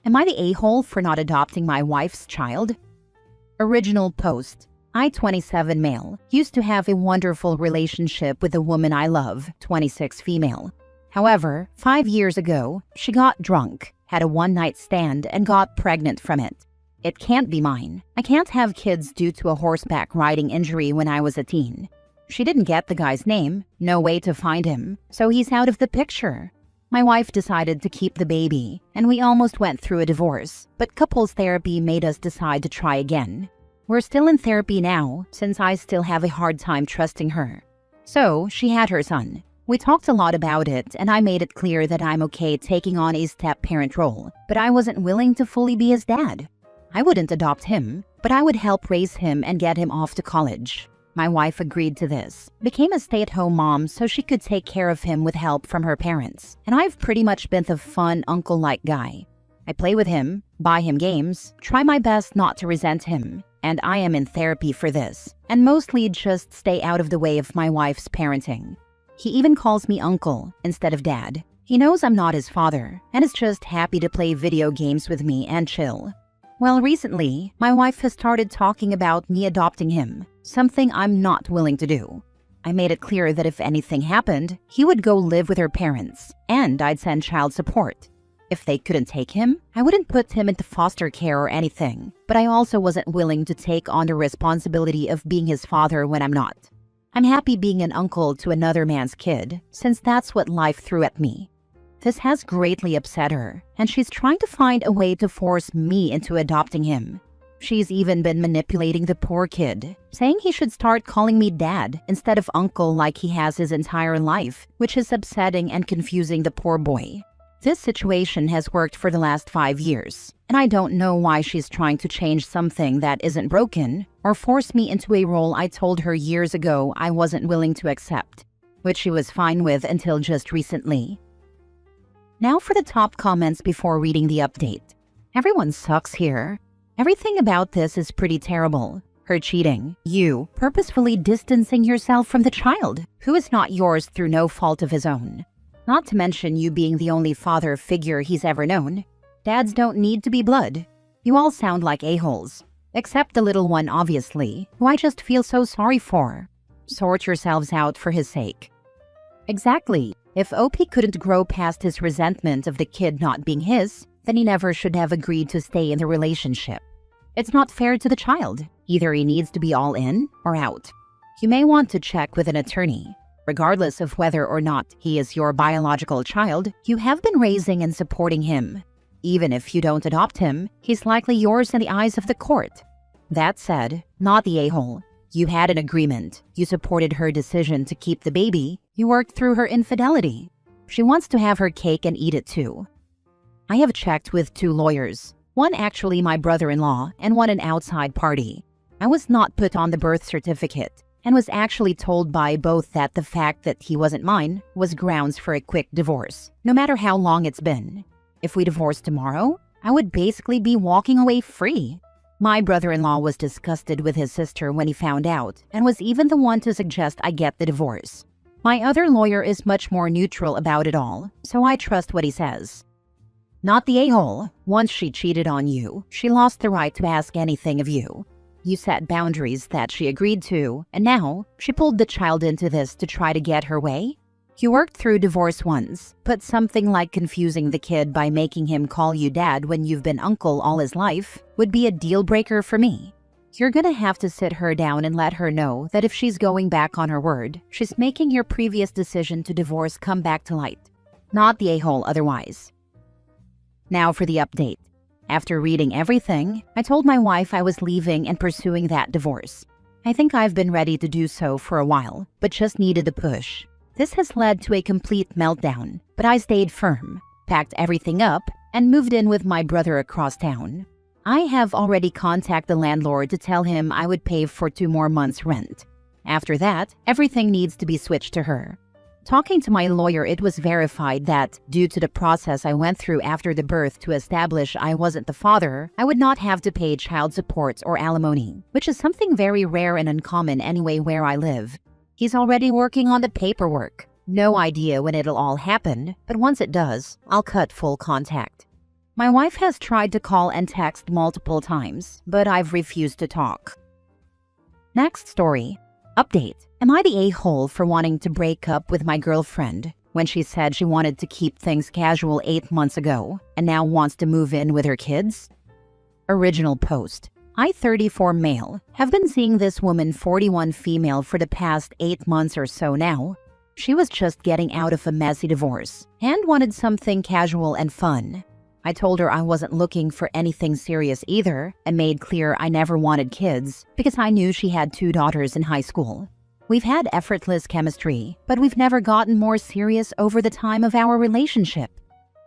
Am I the a-hole for not adopting my wife's child? Original post. I, 27 male, used to have a wonderful relationship with a woman I love, 26 female. However, 5 years ago, she got drunk, had a one-night stand, and got pregnant from it. It can't be mine. I can't have kids due to a horseback riding injury when I was a teen. She didn't get the guy's name, no way to find him, so he's out of the picture. My wife decided to keep the baby, and we almost went through a divorce, but couples therapy made us decide to try again. We're still in therapy now, since I still have a hard time trusting her. So, she had her son. We talked a lot about it, and I made it clear that I'm okay taking on a step-parent role, but I wasn't willing to fully be his dad. I wouldn't adopt him, but I would help raise him and get him off to college. My wife agreed to this, became a stay-at-home mom so she could take care of him with help from her parents, and I've pretty much been the fun uncle-like guy. I play with him, buy him games, try my best not to resent him, and I am in therapy for this, and mostly just stay out of the way of my wife's parenting. He even calls me uncle instead of dad. He knows I'm not his father, and is just happy to play video games with me and chill. Well, recently, my wife has started talking about me adopting him, something I'm not willing to do. I made it clear that if anything happened, he would go live with her parents, and I'd send child support. If they couldn't take him, I wouldn't put him into foster care or anything, but I also wasn't willing to take on the responsibility of being his father when I'm not. I'm happy being an uncle to another man's kid, since that's what life threw at me. This has greatly upset her, and she's trying to find a way to force me into adopting him. She's even been manipulating the poor kid, saying he should start calling me dad instead of uncle like he has his entire life, which is upsetting and confusing the poor boy. This situation has worked for the last 5 years, and I don't know why she's trying to change something that isn't broken or force me into a role I told her years ago I wasn't willing to accept, which she was fine with until just recently. Now for the top comments before reading the update. Everyone sucks here. Everything about this is pretty terrible. Her cheating, you purposefully distancing yourself from the child, who is not yours through no fault of his own. Not to mention you being the only father figure he's ever known. Dads don't need to be blood. You all sound like a-holes. Except the little one, obviously, who I just feel so sorry for. Sort yourselves out for his sake. Exactly. If OP couldn't grow past his resentment of the kid not being his, then he never should have agreed to stay in the relationship. It's not fair to the child. Either he needs to be all in or out. You may want to check with an attorney. Regardless of whether or not he is your biological child, you have been raising and supporting him. Even if you don't adopt him, he's likely yours in the eyes of the court. That said, not the a-hole. You had an agreement. You supported her decision to keep the baby. You worked through her infidelity. She wants to have her cake and eat it too. I have checked with 2 lawyers. One actually my brother-in-law and one an outside party. I was not put on the birth certificate and was actually told by both that the fact that he wasn't mine was grounds for a quick divorce, no matter how long it's been. If we divorced tomorrow, I would basically be walking away free. My brother-in-law was disgusted with his sister when he found out and was even the one to suggest I get the divorce. My other lawyer is much more neutral about it all, so I trust what he says. Not the a-hole. Once she cheated on you, she lost the right to ask anything of you. You set boundaries that she agreed to, and now she pulled the child into this to try to get her way? You worked through divorce once, but something like confusing the kid by making him call you dad when you've been uncle all his life would be a deal breaker for me. You're gonna have to sit her down and let her know that if she's going back on her word, she's making your previous decision to divorce come back to light. Not the a-hole otherwise. Now for the update. After reading everything, I told my wife I was leaving and pursuing that divorce. I think I've been ready to do so for a while, but just needed a push. This has led to a complete meltdown, but I stayed firm, packed everything up, and moved in with my brother across town. I have already contacted the landlord to tell him I would pay for 2 more months' rent. After that, everything needs to be switched to her. Talking to my lawyer, it was verified that, due to the process I went through after the birth to establish I wasn't the father, I would not have to pay child support or alimony, which is something very rare and uncommon anyway where I live. He's already working on the paperwork. No idea when it'll all happen, but once it does, I'll cut full contact. My wife has tried to call and text multiple times, but I've refused to talk. Next story. Update. Am I the a-hole for wanting to break up with my girlfriend when she said she wanted to keep things casual 8 months ago and now wants to move in with her kids? Original post. I, 34 male, have been seeing this woman, 41 female, for the past 8 months or so now. She was just getting out of a messy divorce and wanted something casual and fun. I told her I wasn't looking for anything serious either and made clear I never wanted kids because I knew she had 2 daughters in high school. We've had effortless chemistry, but we've never gotten more serious over the time of our relationship.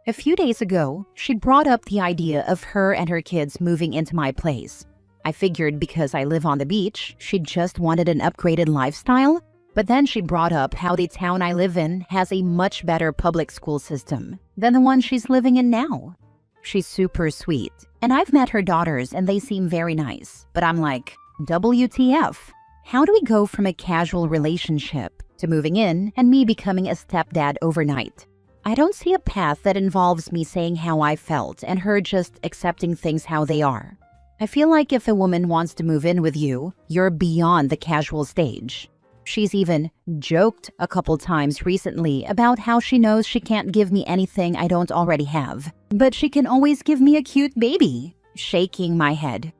A few days ago, she brought up the idea of her and her kids moving into my place. I figured because I live on the beach, she just wanted an upgraded lifestyle, but then she brought up how the town I live in has a much better public school system than the one she's living in now. She's super sweet, and I've met her daughters and they seem very nice, but I'm like, WTF? How do we go from a casual relationship to moving in and me becoming a stepdad overnight? I don't see a path that involves me saying how I felt and her just accepting things how they are. I feel like if a woman wants to move in with you, you're beyond the casual stage. She's even joked a couple times recently about how she knows she can't give me anything I don't already have, but she can always give me a cute baby. Shaking my head.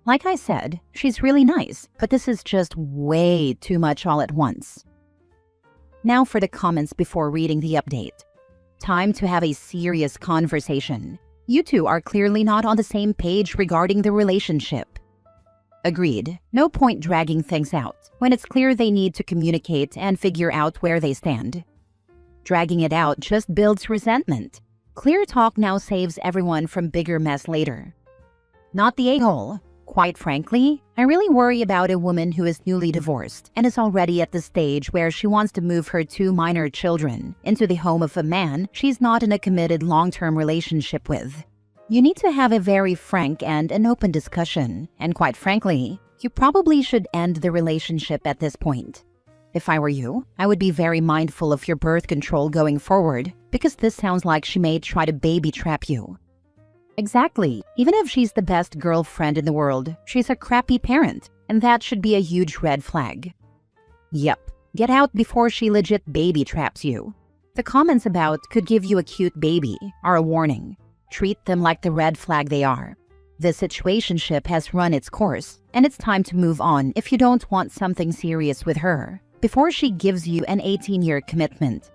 Like I said, she's really nice, but this is just way too much all at once. Now for the comments before reading the update. Time to have a serious conversation. You two are clearly not on the same page regarding the relationship. Agreed. No point dragging things out when it's clear they need to communicate and figure out where they stand. Dragging it out just builds resentment. Clear talk now saves everyone from bigger mess later. Not the a-hole. Quite frankly, I really worry about a woman who is newly divorced and is already at the stage where she wants to move her 2 minor children into the home of a man she's not in a committed long-term relationship with. You need to have a very frank and an open discussion, and quite frankly, you probably should end the relationship at this point. If I were you, I would be very mindful of your birth control going forward, because this sounds like she may try to baby trap you. Exactly. Even if she's the best girlfriend in the world, she's a crappy parent, and that should be a huge red flag. Yep, get out before she legit baby traps you. The comments about could give you a cute baby are a warning. Treat them like the red flag they are. The situationship has run its course, and it's time to move on if you don't want something serious with her, before she gives you an 18-year commitment.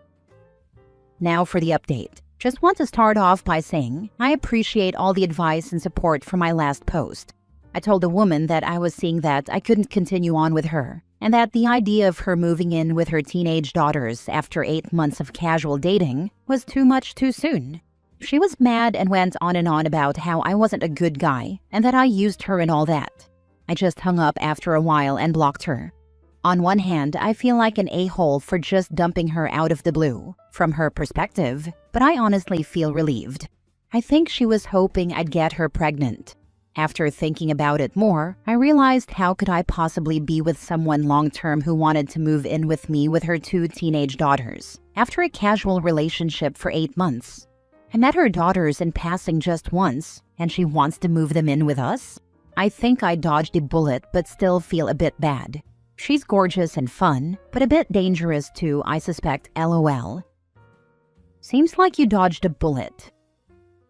Now for the update. Just want to start off by saying I appreciate all the advice and support from my last post. I told the woman that I was seeing that I couldn't continue on with her, and that the idea of her moving in with her teenage daughters after 8 months of casual dating was too much too soon. She was mad and went on and on about how I wasn't a good guy and that I used her and all that. I just hung up after a while and blocked her. On one hand, I feel like an a-hole for just dumping her out of the blue, from her perspective, but I honestly feel relieved. I think she was hoping I'd get her pregnant. After thinking about it more, I realized how could I possibly be with someone long-term who wanted to move in with me with her 2 teenage daughters, after a casual relationship for 8 months. I met her daughters in passing just once, and she wants to move them in with us? I think I dodged a bullet but still feel a bit bad. She's gorgeous and fun, but a bit dangerous too, I suspect, LOL. Seems like you dodged a bullet.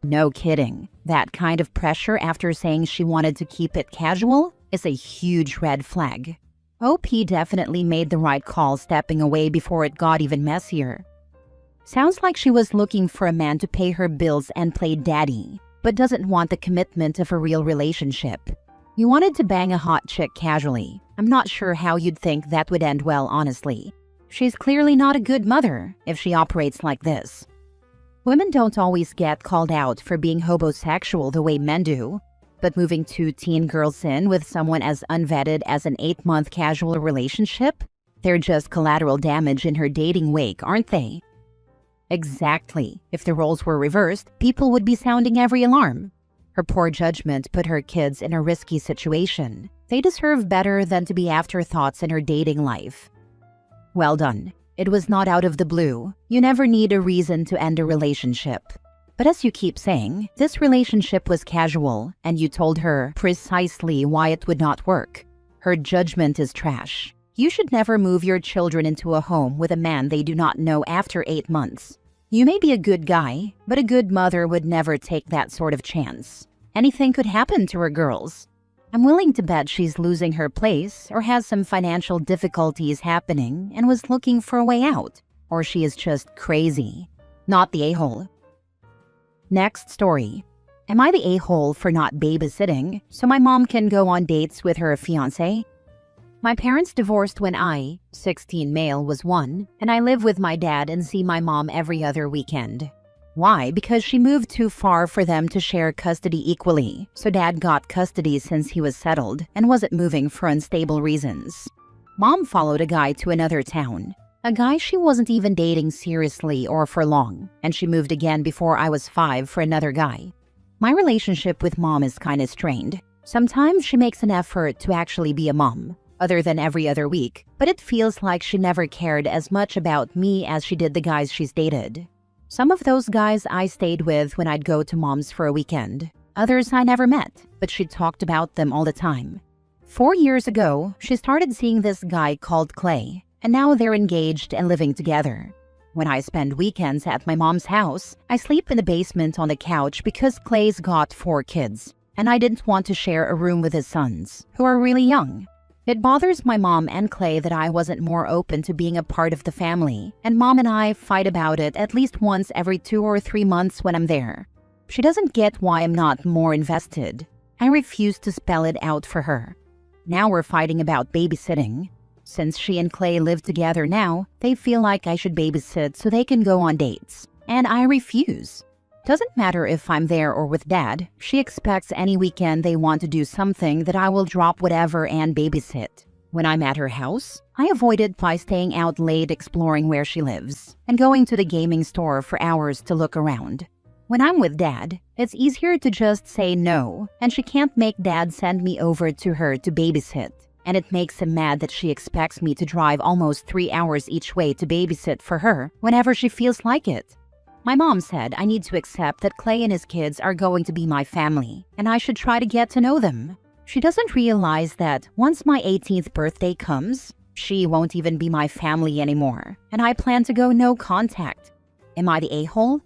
No kidding. That kind of pressure after saying she wanted to keep it casual is a huge red flag. OP definitely made the right call stepping away before it got even messier. Sounds like she was looking for a man to pay her bills and play daddy, but doesn't want the commitment of a real relationship. You wanted to bang a hot chick casually. I'm not sure how you'd think that would end well, honestly. She's clearly not a good mother if she operates like this. Women don't always get called out for being homosexual the way men do, but moving 2 teen girls in with someone as unvetted as an 8-month casual relationship? They're just collateral damage in her dating wake, aren't they? Exactly. If the roles were reversed, people would be sounding every alarm. Her poor judgment put her kids in a risky situation. They deserve better than to be afterthoughts in her dating life. Well done. It was not out of the blue. You never need a reason to end a relationship. But as you keep saying, this relationship was casual, and you told her precisely why it would not work. Her judgment is trash. You should never move your children into a home with a man they do not know after 8 months. You may be a good guy, but a good mother would never take that sort of chance. Anything could happen to her girls. I'm willing to bet she's losing her place or has some financial difficulties happening and was looking for a way out. Or she is just crazy. Not the a-hole. Next story. Am I the a-hole for not babysitting so my mom can go on dates with her fiancé? My parents divorced when I, 16 male, was 1, and I live with my dad and see my mom every other weekend. Why? Because she moved too far for them to share custody equally, so dad got custody since he was settled and wasn't moving for unstable reasons. Mom followed a guy to another town, a guy she wasn't even dating seriously or for long, and she moved again before I was 5 for another guy. My relationship with mom is kinda strained. Sometimes she makes an effort to actually be a mom, other than every other week, but it feels like she never cared as much about me as she did the guys she's dated. Some of those guys I stayed with when I'd go to mom's for a weekend. Others I never met, but she talked about them all the time. 4 years ago, she started seeing this guy called Clay, and now they're engaged and living together. When I spend weekends at my mom's house, I sleep in the basement on the couch because Clay's got 4 kids, and I didn't want to share a room with his sons, who are really young. It bothers my mom and Clay that I wasn't more open to being a part of the family, and mom and I fight about it at least once every 2 or 3 months when I'm there. She doesn't get why I'm not more invested. I refuse to spell it out for her. Now we're fighting about babysitting. Since she and Clay live together now, they feel like I should babysit so they can go on dates, and I refuse. Doesn't matter if I'm there or with dad, she expects any weekend they want to do something that I will drop whatever and babysit. When I'm at her house, I avoid it by staying out late exploring where she lives and going to the gaming store for hours to look around. When I'm with dad, it's easier to just say no, and she can't make dad send me over to her to babysit. And it makes him mad that she expects me to drive almost 3 hours each way to babysit for her whenever she feels like it. My mom said I need to accept that Clay and his kids are going to be my family, and I should try to get to know them. She doesn't realize that once my 18th birthday comes, she won't even be my family anymore, and I plan to go no contact. Am I the a-hole?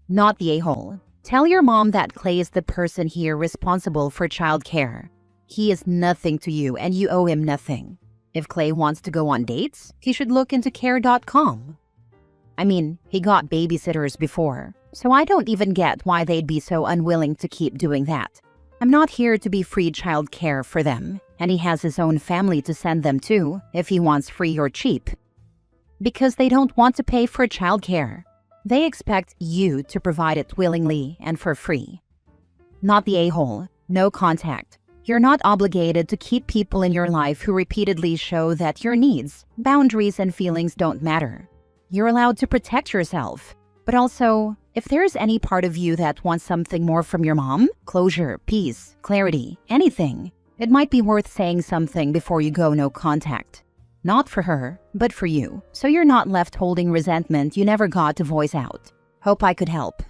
Not the a-hole. Tell your mom that Clay is the person here responsible for childcare. He is nothing to you, and you owe him nothing. If Clay wants to go on dates, he should look into care.com. I mean, he got babysitters before, so I don't even get why they'd be so unwilling to keep doing that. I'm not here to be free child care for them, and he has his own family to send them to if he wants free or cheap. Because they don't want to pay for child care. They expect you to provide it willingly and for free. Not the a-hole. No contact. You're not obligated to keep people in your life who repeatedly show that your needs, boundaries, and feelings don't matter. You're allowed to protect yourself. But also, if there's any part of you that wants something more from your mom, closure, peace, clarity, anything, it might be worth saying something before you go no contact. Not for her, but for you, so you're not left holding resentment you never got to voice out. Hope I could help.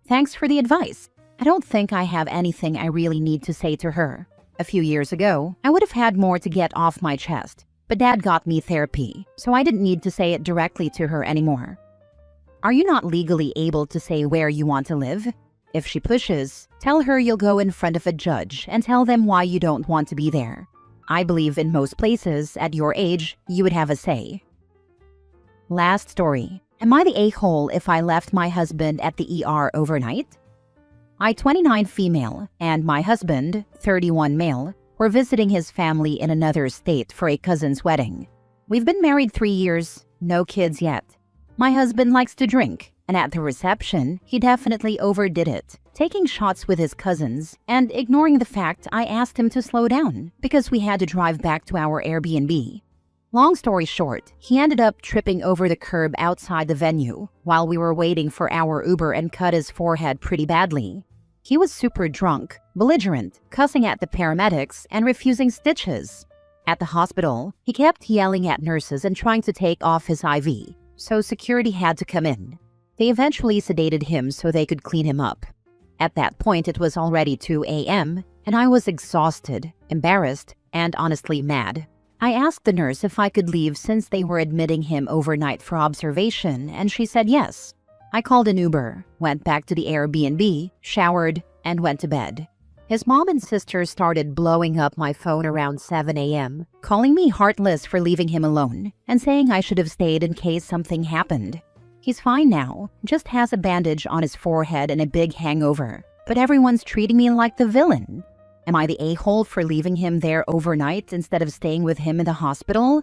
Thanks for the advice. I don't think I have anything I really need to say to her. A few years ago, I would have had more to get off my chest. But dad got me therapy, so I didn't need to say it directly to her anymore. Are you not legally able to say where you want to live? If she pushes, tell her you'll go in front of a judge and tell them why you don't want to be there. I believe in most places, at your age, you would have a say. Last story. Am I the a-hole if I left my husband at the ER overnight? I, 29 female, and my husband, 31 male, were visiting his family in another state for a cousin's wedding. We've been married 3 years, no kids yet. My husband likes to drink, and at the reception, he definitely overdid it, taking shots with his cousins and ignoring the fact I asked him to slow down because we had to drive back to our Airbnb. Long story short, he ended up tripping over the curb outside the venue while we were waiting for our Uber and cut his forehead pretty badly. He was super drunk, belligerent, cussing at the paramedics, and refusing stitches. At the hospital, he kept yelling at nurses and trying to take off his IV, so security had to come in. They eventually sedated him so they could clean him up. At that point, it was already 2 a.m., and I was exhausted, embarrassed, and honestly mad. I asked the nurse if I could leave since they were admitting him overnight for observation, and she said yes. I called an Uber, went back to the Airbnb, showered, and went to bed. His mom and sister started blowing up my phone around 7 a.m., calling me heartless for leaving him alone, and saying I should have stayed in case something happened. He's fine now, just has a bandage on his forehead and a big hangover, but everyone's treating me like the villain. Am I the a-hole for leaving him there overnight instead of staying with him in the hospital?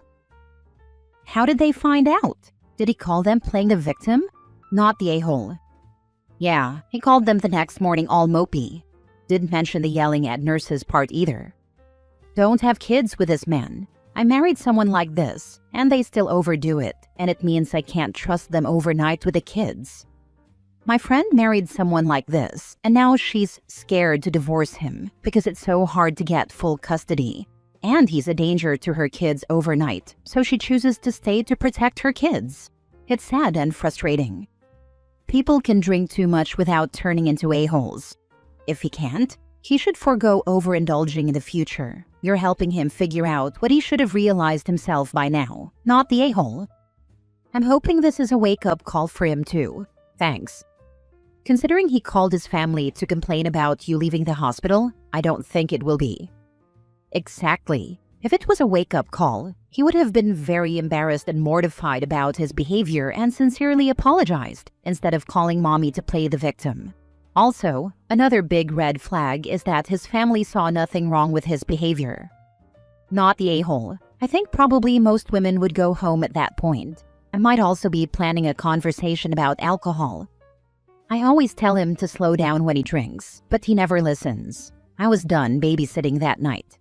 How did they find out? Did he call them playing the victim? Not the a-hole. Yeah, he called them the next morning all mopey. Didn't mention the yelling at nurses part either. Don't have kids with this man. I married someone like this, and they still overdo it, and it means I can't trust them overnight with the kids. My friend married someone like this, and now she's scared to divorce him because it's so hard to get full custody. And he's a danger to her kids overnight, so she chooses to stay to protect her kids. It's sad and frustrating. People can drink too much without turning into a-holes. If he can't, he should forego overindulging in the future. You're helping him figure out what he should have realized himself by now, not the a-hole. I'm hoping this is a wake-up call for him too. Thanks. Considering he called his family to complain about you leaving the hospital, I don't think it will be. Exactly. If it was a wake-up call, he would have been very embarrassed and mortified about his behavior and sincerely apologized, instead of calling mommy to play the victim. Also, another big red flag is that his family saw nothing wrong with his behavior. Not the a-hole. I think probably most women would go home at that point. I might also be planning a conversation about alcohol. I always tell him to slow down when he drinks, but he never listens. I was done babysitting that night.